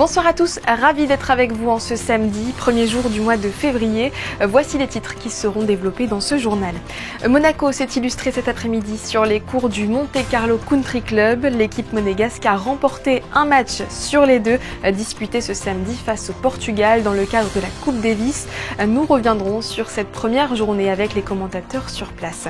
Bonsoir à tous, ravi d'être avec vous en ce samedi, premier jour du mois de février. Voici les titres qui seront développés dans ce journal. Monaco s'est illustré cet après-midi sur les cours du Monte Carlo Country Club. L'équipe monégasque a remporté un match sur les deux disputé ce samedi face au Portugal dans le cadre de la Coupe Davis. Nous reviendrons sur cette première journée avec les commentateurs sur place.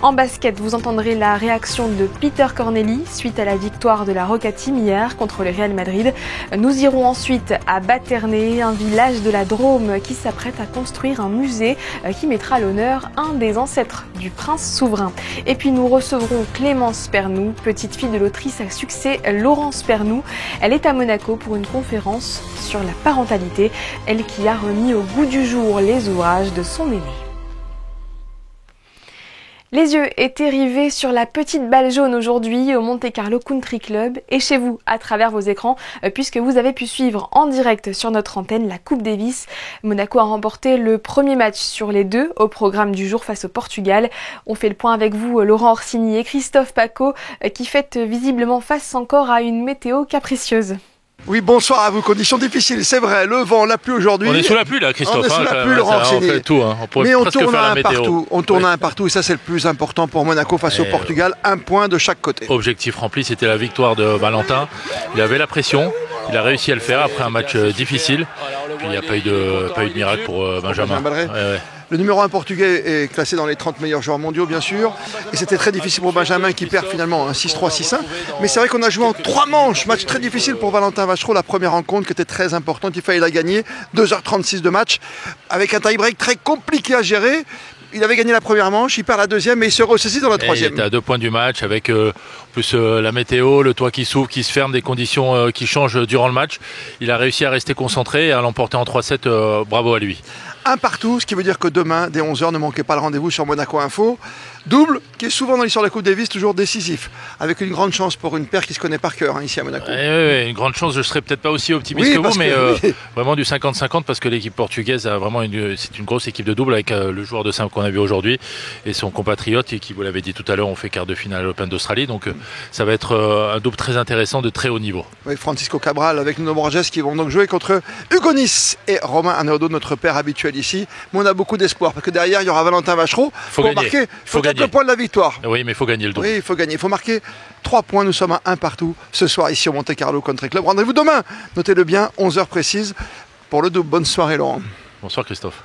En basket, vous entendrez la réaction de Peter Corneli suite à la victoire de la Roca Team hier contre le Real Madrid. Nous irons ensuite à Batternay, un village de la Drôme qui s'apprête à construire un musée qui mettra à l'honneur un des ancêtres du prince souverain. Et puis nous recevrons Clémence Pernoud, petite fille de l'autrice à succès Laurence Pernoud. Elle est à Monaco pour une conférence sur la parentalité, elle qui a remis au goût du jour les ouvrages de son aîné. Les yeux étaient rivés sur la petite balle jaune aujourd'hui au Monte Carlo Country Club et chez vous à travers vos écrans puisque vous avez pu suivre en direct sur notre antenne la Coupe Davis. Monaco a remporté le premier match sur les deux au programme du jour face au Portugal. On fait le point avec vous Laurent Orsini et Christophe Paco qui faites visiblement face encore à une météo capricieuse. Oui, bonsoir à vous. Conditions difficiles, c'est vrai. Le vent, la pluie aujourd'hui. On est sous la pluie là, Christophe. On est sous la pluie, Laurent Orsini. On fait tout. On pourrait mais on presque tourne faire à la un météo. partout. On tourne à un partout et ça, c'est le plus important pour Monaco face au Portugal. Un point de chaque côté. Objectif rempli, c'était la victoire de Valentin. Il avait la pression. Il a réussi à le faire après un match difficile. Puis il n'y a pas eu de miracle pour Benjamin. Le numéro 1 portugais est classé dans les 30 meilleurs joueurs mondiaux, bien sûr. Et c'était très difficile pour Benjamin qui perd finalement un 6-3, 6-1. Mais c'est vrai qu'on a joué en 3 manches. Match très difficile pour Valentin Vachereau. La première rencontre qui était très importante. Il fallait la gagner. 2h36 de match. Avec un tie-break très compliqué à gérer. Il avait gagné la première manche, il perd la deuxième et il se ressaisit dans la troisième. Il était à 2 points du match avec plus la météo, le toit qui s'ouvre, qui se ferme, des conditions qui changent durant le match. Il a réussi à rester concentré et à l'emporter en 3-7. Bravo à lui. Un partout, ce qui veut dire que demain, dès 11h, ne manquez pas le rendez-vous sur Monaco Info. Double, qui est souvent dans l'histoire de la Coupe Davis, toujours décisif. Avec une grande chance pour une paire qui se connaît par cœur ici à Monaco. Oui, une grande chance, je ne serais peut-être pas aussi optimiste que vous, mais vraiment du 50-50 parce que l'équipe portugaise a vraiment c'est une grosse équipe de double avec le joueur de simple qu'on a vu aujourd'hui et son compatriote et qui, vous l'avez dit tout à l'heure, on fait quart de finale à l'Open d'Australie. Donc ça va être un double très intéressant de très haut niveau. Oui, Francisco Cabral avec Nuno Borges qui vont donc jouer contre Hugo Nice et Romain Arnaudot, notre père habituel ici. Mais on a beaucoup d'espoir parce que derrière, il y aura Valentin Vachereau. Faut gagner. Marquer, faut le point de la victoire. Oui, mais il faut gagner le double. Oui, il faut gagner. Il faut marquer 3 points. Nous sommes à 1 partout ce soir ici au Monte Carlo Country Club. Rendez-vous demain. Notez-le bien, 11h précise pour le double. Bonne soirée, Laurent. Bonsoir, Christophe.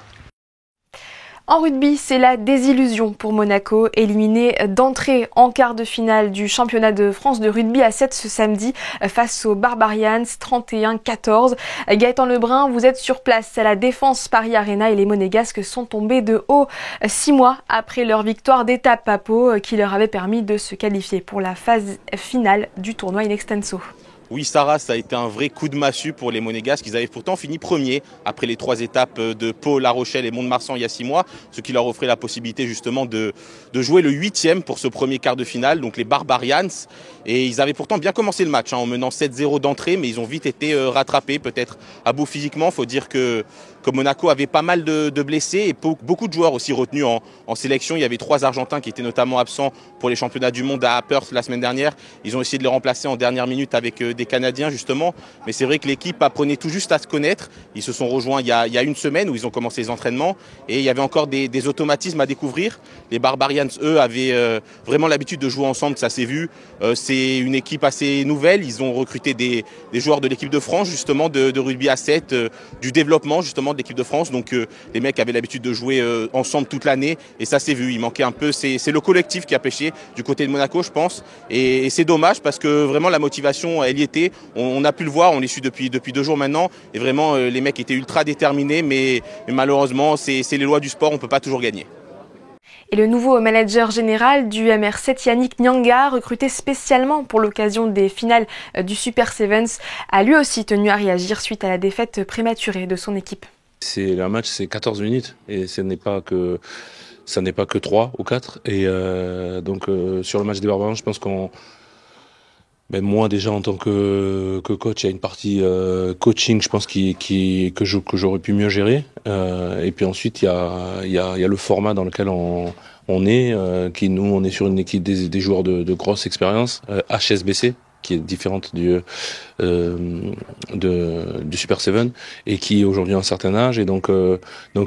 En rugby, c'est la désillusion pour Monaco, éliminé d'entrée en quart de finale du championnat de France de rugby à 7 ce samedi face aux Barbarians 31-14. Gaëtan Lebrun, vous êtes sur place à la Défense Paris Arena et les Monégasques sont tombés de haut 6 mois après leur victoire d'étape à Pau qui leur avait permis de se qualifier pour la phase finale du tournoi in extenso. Oui, Sarah, ça a été un vrai coup de massue pour les Monégasques. Ils avaient pourtant fini premier après les 3 étapes de Pau, La Rochelle et Mont-de-Marsan il y a 6 mois, ce qui leur offrait la possibilité justement de jouer le 8e pour ce premier quart de finale, donc les Barbarians. Et ils avaient pourtant bien commencé le match en menant 7-0 d'entrée, mais ils ont vite été rattrapés, peut-être à bout physiquement. Il faut dire que Monaco avait pas mal de blessés et beaucoup de joueurs aussi retenus en sélection. Il y avait 3 Argentins qui étaient notamment absents pour les championnats du monde à Perth la semaine dernière. Ils ont essayé de les remplacer en dernière minute avec des Canadiens justement. Mais c'est vrai que l'équipe apprenait tout juste à se connaître. Ils se sont rejoints il y a une semaine où ils ont commencé les entraînements et il y avait encore des automatismes à découvrir. Les Barbarians, eux, avaient vraiment l'habitude de jouer ensemble, ça s'est vu. C'est une équipe assez nouvelle. Ils ont recruté des joueurs de l'équipe de France justement de rugby à 7, du développement justement de l'équipe de France. Donc les mecs avaient l'habitude de jouer ensemble toute l'année et ça s'est vu. Il manquait un peu, c'est le collectif qui a pêché du côté de Monaco, je pense. Et c'est dommage parce que vraiment la motivation, elle y était. On a pu le voir, on les suit depuis 2 jours maintenant. Et vraiment, les mecs étaient ultra déterminés. Mais malheureusement, c'est les lois du sport, on ne peut pas toujours gagner. Et le nouveau manager général du MR7, Yannick Nyanga, recruté spécialement pour l'occasion des finales du Super Sevens, a lui aussi tenu à réagir suite à la défaite prématurée de son équipe. Un match, c'est 14 minutes et ça n'est pas que 3 ou 4. Et donc sur le match des Barbarians, je pense moi déjà en tant que coach, il y a une partie coaching, je pense que j'aurais pu mieux gérer. Et puis ensuite il y a le format dans lequel on est, on est sur une équipe des joueurs de grosse expérience, HSBC, qui est différente du Super 7 et qui aujourd'hui a un certain âge. Et donc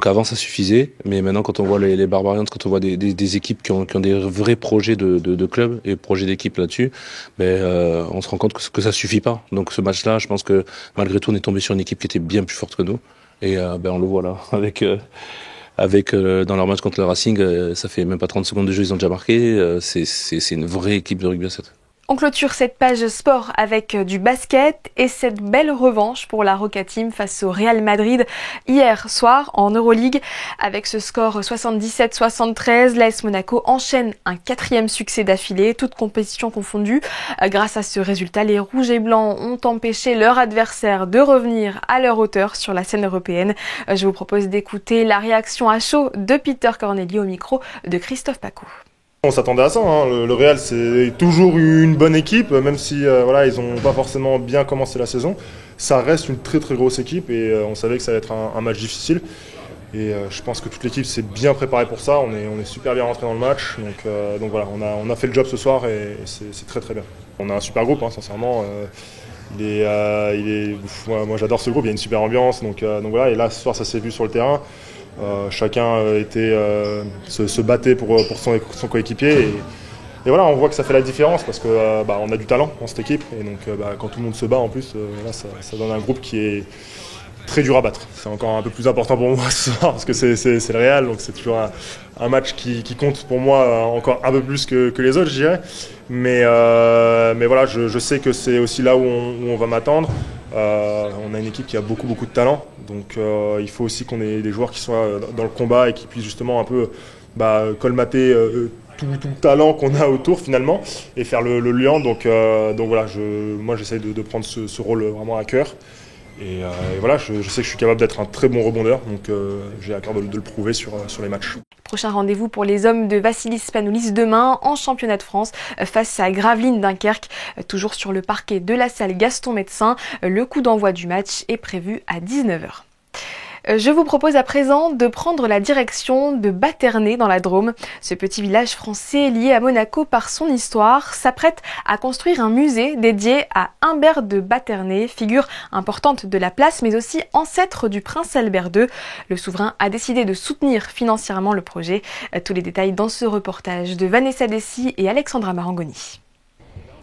avant ça suffisait, mais maintenant quand on voit les Barbarians, quand on voit des équipes qui ont des vrais projets de club et projets d'équipe là-dessus, on se rend compte que ça suffit pas. Donc ce match-là, je pense que malgré tout, on est tombé sur une équipe qui était bien plus forte que nous. Et on le voit là avec dans leur match contre le Racing, ça fait même pas 30 secondes de jeu, ils ont déjà marqué. C'est une vraie équipe de rugby à 7. On clôture cette page sport avec du basket et cette belle revanche pour la Roca Team face au Real Madrid hier soir en Euroleague. Avec ce score 77-73, l'AS Monaco enchaîne un 4e succès d'affilée, toutes compétitions confondues. Grâce à ce résultat, les Rouges et Blancs ont empêché leur adversaire de revenir à leur hauteur sur la scène européenne. Je vous propose d'écouter la réaction à chaud de Peter Corneli au micro de Christophe Paco. On s'attendait à ça, hein. Le Real c'est toujours une bonne équipe, même si ils n'ont pas forcément bien commencé la saison. Ça reste une très très grosse équipe et on savait que ça allait être un match difficile. Et je pense que toute l'équipe s'est bien préparée pour ça, on est super bien rentré dans le match. Donc voilà, on a fait le job ce soir et c'est très très bien. On a un super groupe, hein, sincèrement. Moi j'adore ce groupe, il y a une super ambiance. Donc voilà, et là ce soir ça s'est vu sur le terrain. Chacun se battait pour son coéquipier et voilà, on voit que ça fait la différence parce que on a du talent dans cette équipe et donc quand tout le monde se bat en plus, ça donne un groupe qui est très dur à battre. C'est encore un peu plus important pour moi ce soir parce que c'est le Real, donc c'est toujours un match qui compte pour moi encore un peu plus que les autres, je dirais. Mais voilà, je sais que c'est aussi là où on va m'attendre. On a une équipe qui a beaucoup de talent, donc il faut aussi qu'on ait des joueurs qui soient dans le combat et qui puissent justement un peu colmater tout le talent qu'on a autour finalement et faire le lien. Donc voilà, moi j'essaie de prendre ce rôle vraiment à cœur. Et voilà, je sais que je suis capable d'être un très bon rebondeur, donc j'ai à cœur de le prouver sur les matchs. Prochain rendez-vous pour les hommes de Vassilis Spanoulis demain en championnat de France face à Gravelines Dunkerque, toujours sur le parquet de la salle Gaston Médecin. Le coup d'envoi du match est prévu à 19h. Je vous propose à présent de prendre la direction de Batternay dans la Drôme. Ce petit village français lié à Monaco par son histoire s'apprête à construire un musée dédié à Humbert de Batternay, figure importante de la place mais aussi ancêtre du prince Albert II. Le souverain a décidé de soutenir financièrement le projet. Tous les détails dans ce reportage de Vanessa Dessy et Alexandra Marangoni.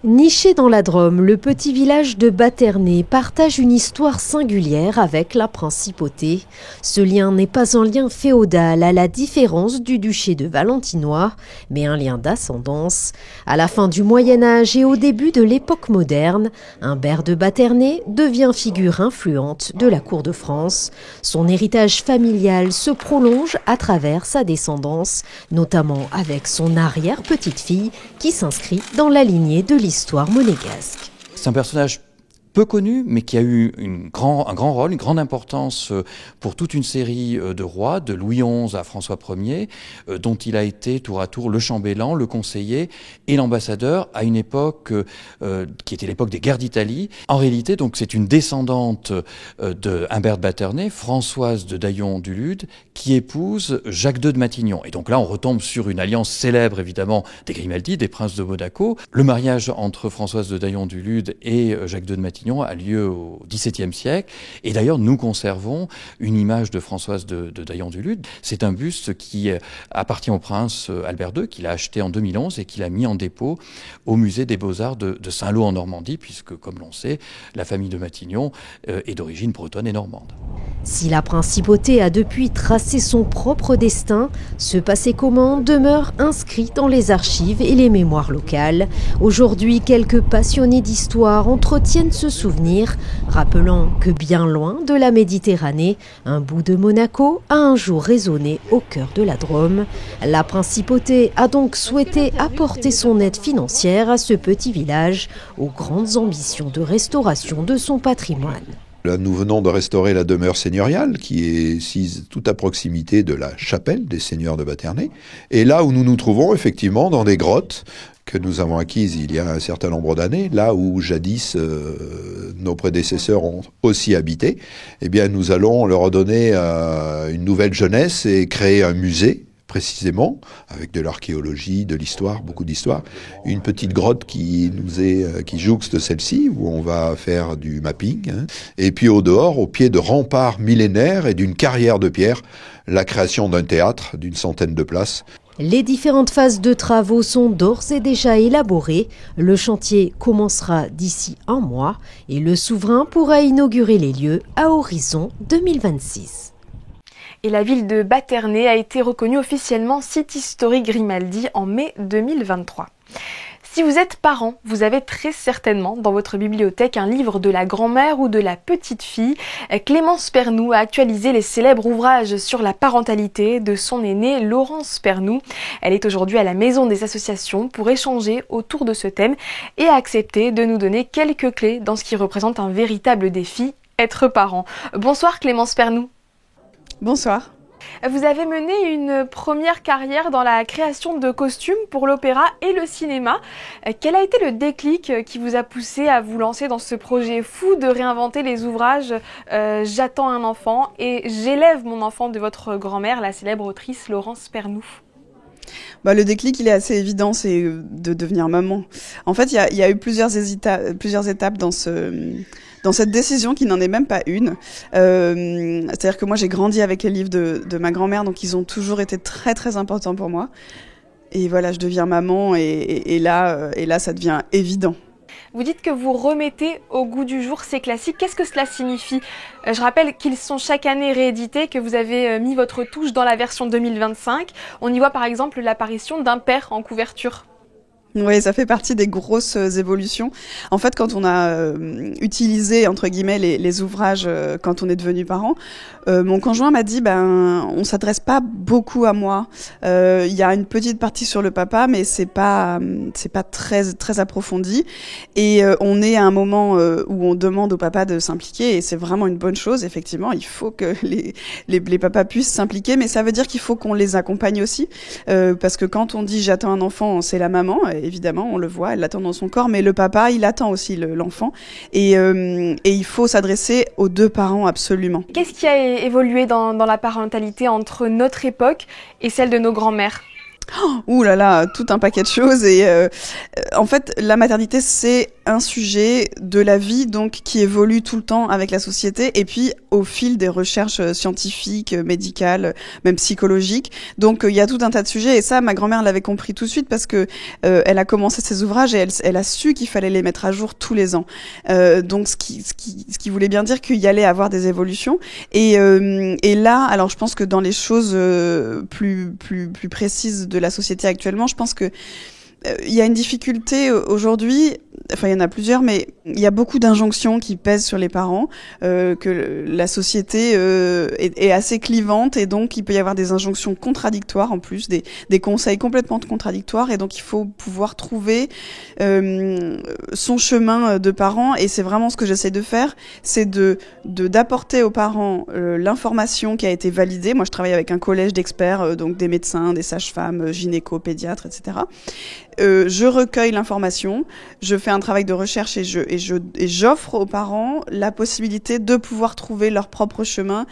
Niché dans la Drôme, le petit village de Batternay partage une histoire singulière avec la principauté. Ce lien n'est pas un lien féodal à la différence du duché de Valentinois, mais un lien d'ascendance. À la fin du Moyen-Âge et au début de l'époque moderne, Humbert de Batternay devient figure influente de la cour de France. Son héritage familial se prolonge à travers sa descendance, notamment avec son arrière-petite-fille qui s'inscrit dans la lignée de l'histoire monégasque. C'est un personnage peu connu, mais qui a eu un grand rôle, une grande importance pour toute une série de rois, de Louis XI à François Ier, dont il a été tour à tour le chambellan, le conseiller et l'ambassadeur à une époque qui était l'époque des guerres d'Italie. En réalité, donc, c'est une descendante de Humbert de Batternay, Françoise de Daillon du Lude, qui épouse Jacques II de Matignon. Et donc là, on retombe sur une alliance célèbre, évidemment, des Grimaldi, des princes de Monaco. Le mariage entre Françoise de Daillon du Lude et Jacques II de Matignon a lieu au XVIIe siècle. Et d'ailleurs, nous conservons une image de Françoise de Daillon du Lude. C'est un buste qui appartient au prince Albert II, qu'il a acheté en 2011 et qu'il a mis en dépôt au musée des Beaux-Arts de Saint-Lô en Normandie, puisque, comme l'on sait, la famille de Matignon est d'origine bretonne et normande. Si la principauté a depuis tracé son propre destin, ce passé commun demeure inscrit dans les archives et les mémoires locales. Aujourd'hui, quelques passionnés d'histoire entretiennent ce souvenir, rappelant que bien loin de la Méditerranée, un bout de Monaco a un jour résonné au cœur de la Drôme. La principauté a donc souhaité apporter son aide financière à ce petit village, aux grandes ambitions de restauration de son patrimoine. Là, nous venons de restaurer la demeure seigneuriale qui est sise tout à proximité de la chapelle des seigneurs de Batternay. Et là où nous nous trouvons, effectivement, dans des grottes que nous avons acquises il y a un certain nombre d'années, là où jadis nos prédécesseurs ont aussi habité, eh bien, nous allons leur donner une nouvelle jeunesse et créer un musée précisément, avec de l'archéologie, de l'histoire, beaucoup d'histoire. Une petite grotte qui jouxte celle-ci, où on va faire du mapping. Et puis au dehors, au pied de remparts millénaires et d'une carrière de pierre, la création d'un théâtre d'une centaine de places. Les différentes phases de travaux sont d'ores et déjà élaborées. Le chantier commencera d'ici un mois et le souverain pourra inaugurer les lieux à horizon 2026. Et la ville de Batternay a été reconnue officiellement site historique Grimaldi en mai 2023. Si vous êtes parent, vous avez très certainement dans votre bibliothèque un livre de la grand-mère ou de la petite-fille. Clémence Pernoud a actualisé les célèbres ouvrages sur la parentalité de son aînée Laurence Pernoud. Elle est aujourd'hui à la Maison des Associations pour échanger autour de ce thème et a accepté de nous donner quelques clés dans ce qui représente un véritable défi, être parent. Bonsoir Clémence Pernoud. Bonsoir. Vous avez mené une première carrière dans la création de costumes pour l'opéra et le cinéma. Quel a été le déclic qui vous a poussé à vous lancer dans ce projet fou de réinventer les ouvrages J'attends un enfant et J'élève mon enfant de votre grand-mère, la célèbre autrice Laurence Pernoud? Le déclic, il est assez évident, c'est de devenir maman. En fait, il y a eu plusieurs étapes dans cette décision qui n'en est même pas une. C'est-à-dire que moi, j'ai grandi avec les livres de ma grand-mère, donc ils ont toujours été très très importants pour moi. Et voilà, je deviens maman et là, ça devient évident. Vous dites que vous remettez au goût du jour ces classiques. Qu'est-ce que cela signifie ? Je rappelle qu'ils sont chaque année réédités, que vous avez mis votre touche dans la version 2025. On y voit par exemple l'apparition d'un père en couverture. Oui, ça fait partie des grosses évolutions. En fait, quand on a utilisé, entre guillemets, les ouvrages quand on est devenu parent, mon conjoint m'a dit, on s'adresse pas beaucoup à moi. Il y a une petite partie sur le papa, mais c'est pas très, très approfondi. Et on est à un moment où on demande au papa de s'impliquer, et c'est vraiment une bonne chose. Effectivement, il faut que les papas puissent s'impliquer, mais ça veut dire qu'il faut qu'on les accompagne aussi. Parce que quand on dit j'attends un enfant, c'est la maman. Évidemment, on le voit, elle l'attend dans son corps, mais le papa, il attend aussi l'enfant. Et il faut s'adresser aux deux parents absolument. Qu'est-ce qui a évolué dans la parentalité entre notre époque et celle de nos grands-mères ? Ouh là là, tout un paquet de choses. Et en fait, la maternité, c'est un sujet de la vie donc qui évolue tout le temps avec la société et puis au fil des recherches scientifiques, médicales, même psychologiques. Donc il y a tout un tas de sujets et ça, ma grand-mère l'avait compris tout de suite parce que elle a commencé ses ouvrages et elle a su qu'il fallait les mettre à jour tous les ans. Donc ce qui voulait bien dire qu'il y allait avoir des évolutions. Et là, alors je pense que dans les choses plus précises de la société actuellement, je pense que il y a une difficulté aujourd'hui, enfin il y en a plusieurs, mais il y a beaucoup d'injonctions qui pèsent sur les parents, que la société est assez clivante et donc il peut y avoir des injonctions contradictoires en plus, des conseils complètement contradictoires et donc il faut pouvoir trouver son chemin de parent et c'est vraiment ce que j'essaie de faire, c'est d'apporter aux parents l'information qui a été validée. Moi je travaille avec un collège d'experts, donc des médecins, des sages-femmes, gynéco, pédiatres, etc. Je recueille l'information, je fais un travail de recherche et j'offre aux parents la possibilité de pouvoir trouver leur propre chemin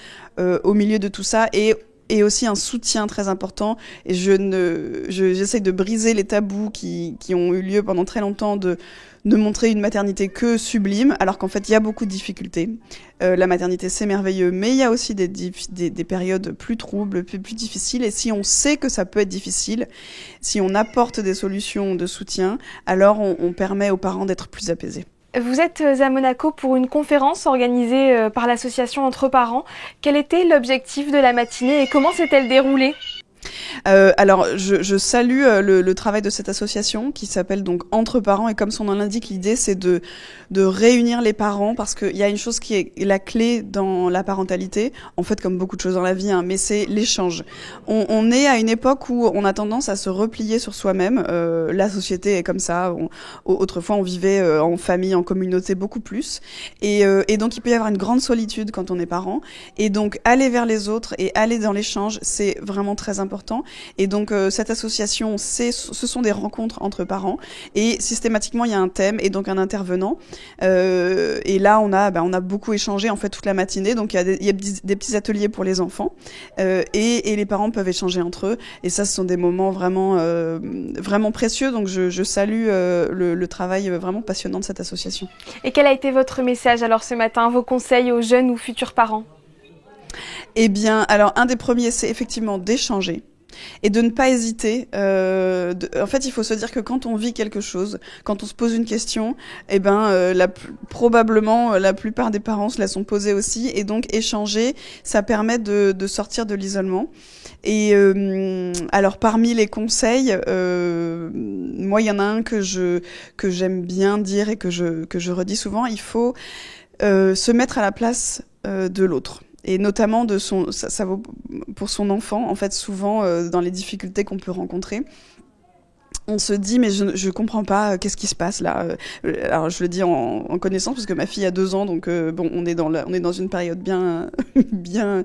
au milieu de tout ça et aussi un soutien très important. Et j'essaie de briser les tabous qui ont eu lieu pendant très longtemps de montrer une maternité que sublime, alors qu'en fait il y a beaucoup de difficultés. La maternité c'est merveilleux, mais il y a aussi des périodes plus troubles, plus difficiles, et si on sait que ça peut être difficile, si on apporte des solutions de soutien, alors on permet aux parents d'être plus apaisés. Vous êtes à Monaco pour une conférence organisée par l'association Entre Parents. Quel était l'objectif de la matinée et comment s'est-elle déroulée ? Alors, je salue le travail de cette association qui s'appelle donc Entre Parents et comme son nom l'indique, l'idée c'est de réunir les parents parce qu'il y a une chose qui est la clé dans la parentalité, en fait comme beaucoup de choses dans la vie, mais c'est l'échange. On est à une époque où on a tendance à se replier sur soi-même. La société est comme ça. Autrefois, on vivait en famille, en communauté beaucoup plus, et donc il peut y avoir une grande solitude quand on est parent. Et donc aller vers les autres et aller dans l'échange, c'est vraiment très important. important. Et donc cette association, ce sont des rencontres entre parents et systématiquement il y a un thème et donc un intervenant. Et là on a beaucoup échangé en fait toute la matinée. Donc il y a des petits ateliers pour les enfants et les parents peuvent échanger entre eux. Et ça, ce sont des moments vraiment vraiment précieux. Donc je salue le travail vraiment passionnant de cette association. Et quel a été votre message alors ce matin, vos conseils aux jeunes ou futurs parents? Eh bien, alors un des premiers, c'est effectivement d'échanger et de ne pas hésiter. En fait, il faut se dire que quand on vit quelque chose, quand on se pose une question, probablement la plupart des parents se la sont posées aussi. Et donc échanger, ça permet de sortir de l'isolement. Et alors parmi les conseils, moi il y en a un que j'aime bien dire et que je redis souvent. Il faut se mettre à la place de l'autre. Et notamment ça vaut pour son enfant, en fait, souvent dans les difficultés qu'on peut rencontrer. On se dit, mais je comprends pas, qu'est-ce qui se passe là? Alors je le dis en connaissance, parce que ma fille a 2 ans, donc on est dans une période bien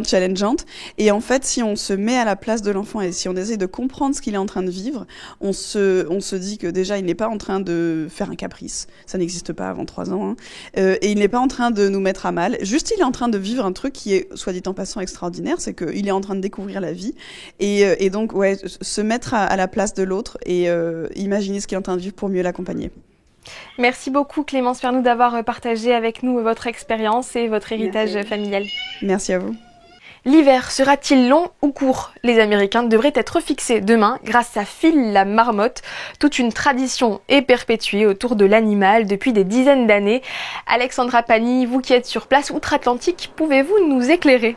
challengeante. Et en fait, si on se met à la place de l'enfant et si on essaie de comprendre ce qu'il est en train de vivre, on se dit que déjà il n'est pas en train de faire un caprice, ça n'existe pas avant 3 ans, hein. Et il n'est pas en train de nous mettre à mal. Juste, il est en train de vivre un truc qui est, soit dit en passant, extraordinaire, c'est qu'il est en train de découvrir la vie. Et donc, ouais, se mettre à la place de l'autre et imaginer ce qu'il est en train de vivre pour mieux l'accompagner. Merci beaucoup Clémence Pernoud d'avoir partagé avec nous votre expérience et votre héritage familial. Merci à vous. L'hiver sera-t-il long ou court? Les Américains devraient être fixés demain grâce à Phil la marmotte. Toute une tradition est perpétuée autour de l'animal depuis des dizaines d'années. Alexandra Pani, vous qui êtes sur place outre-Atlantique, pouvez-vous nous éclairer?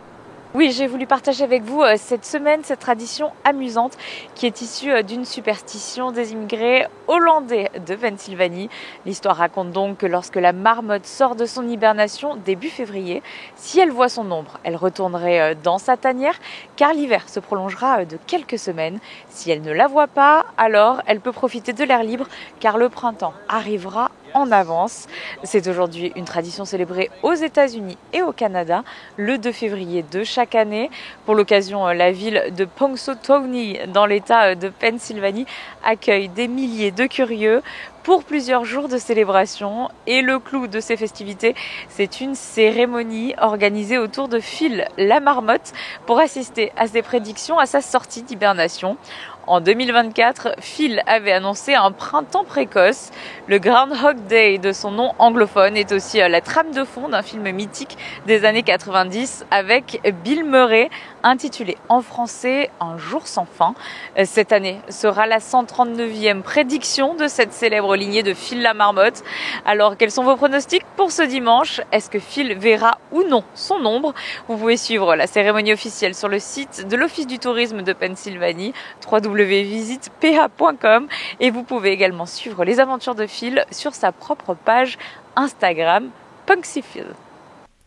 Oui, j'ai voulu partager avec vous cette semaine cette tradition amusante qui est issue d'une superstition des immigrés hollandais de Pennsylvanie. L'histoire raconte donc que lorsque la marmotte sort de son hibernation début février, si elle voit son ombre, elle retournerait dans sa tanière car l'hiver se prolongera de quelques semaines. Si elle ne la voit pas, alors elle peut profiter de l'air libre car le printemps arrivera en avance. C'est aujourd'hui une tradition célébrée aux États-Unis et au Canada le 2 février de chaque année. Pour l'occasion, la ville de Punxsutawney dans l'État de Pennsylvanie accueille des milliers de curieux pour plusieurs jours de célébration. Et le clou de ces festivités, c'est une cérémonie organisée autour de Phil la marmotte pour assister à ses prédictions à sa sortie d'hibernation. En 2024, Phil avait annoncé un printemps précoce. Le Groundhog Day de son nom anglophone est aussi la trame de fond d'un film mythique des années 90 avec Bill Murray, intitulé en français Un jour sans fin. Cette année sera la 139e prédiction de cette célèbre lignée de Phil la marmotte. Alors, quels sont vos pronostics pour ce dimanche? Est-ce que Phil verra ou non son ombre? Vous pouvez suivre la cérémonie officielle sur le site de l'Office du tourisme de Pennsylvanie, www.visiteph.com, et vous pouvez également suivre les aventures de Phil sur sa propre page Instagram, PunxyPhil.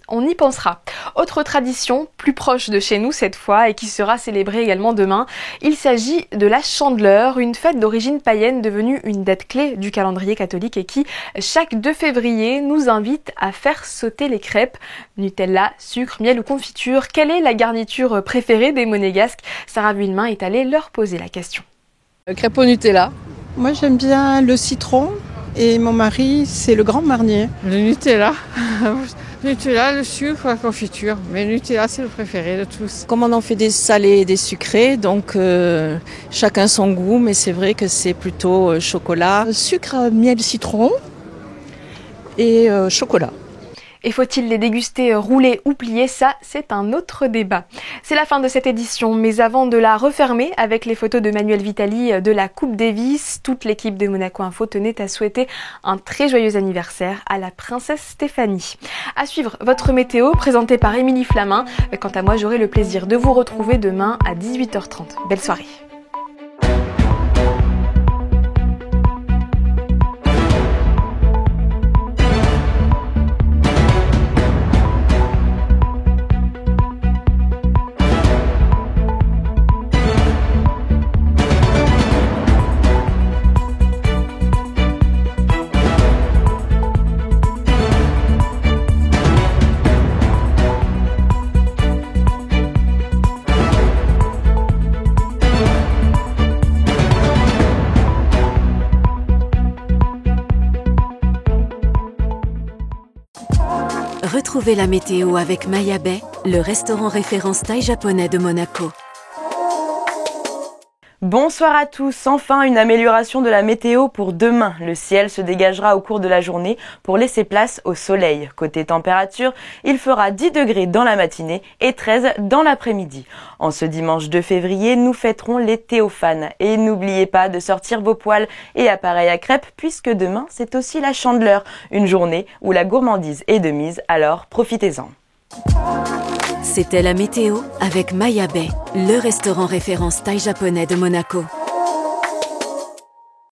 On y pensera. Autre tradition, plus proche de chez nous cette fois et qui sera célébrée également demain, il s'agit de la Chandeleur, une fête d'origine païenne devenue une date clé du calendrier catholique et qui, chaque 2 février, nous invite à faire sauter les crêpes. Nutella, sucre, miel ou confiture, quelle est la garniture préférée des Monégasques? Sarah Villemain est allée leur poser la question. Crêpe au Nutella. Moi j'aime bien le citron et mon mari c'est le Grand Marnier. Le Nutella. Nutella, le sucre, la confiture. Mais Nutella, c'est le préféré de tous. Comme on en fait des salés et des sucrés, donc chacun son goût, mais c'est vrai que c'est plutôt chocolat. Sucre, miel, citron et chocolat. Et faut-il les déguster roulés ou pliés? Ça, c'est un autre débat. C'est la fin de cette édition, mais avant de la refermer avec les photos de Manuel Vitali de la Coupe Davis, toute l'équipe de Monaco Info tenait à souhaiter un très joyeux anniversaire à la princesse Stéphanie. À suivre votre météo, présentée par Émilie Flamin. Quant à moi, j'aurai le plaisir de vous retrouver demain à 18h30. Belle soirée. Retrouvez la météo avec Maya Bay, le restaurant référence thaï japonais de Monaco. Bonsoir à tous, enfin une amélioration de la météo pour demain. Le ciel se dégagera au cours de la journée pour laisser place au soleil. Côté température, il fera 10 degrés dans la matinée et 13 dans l'après-midi. En ce dimanche 2 février, nous fêterons les théophanes. Et n'oubliez pas de sortir vos poêles et appareils à crêpes puisque demain c'est aussi la Chandeleur, une journée où la gourmandise est de mise, alors profitez-en. C'était la météo avec Maya Bay, le restaurant référence thaï japonais de Monaco.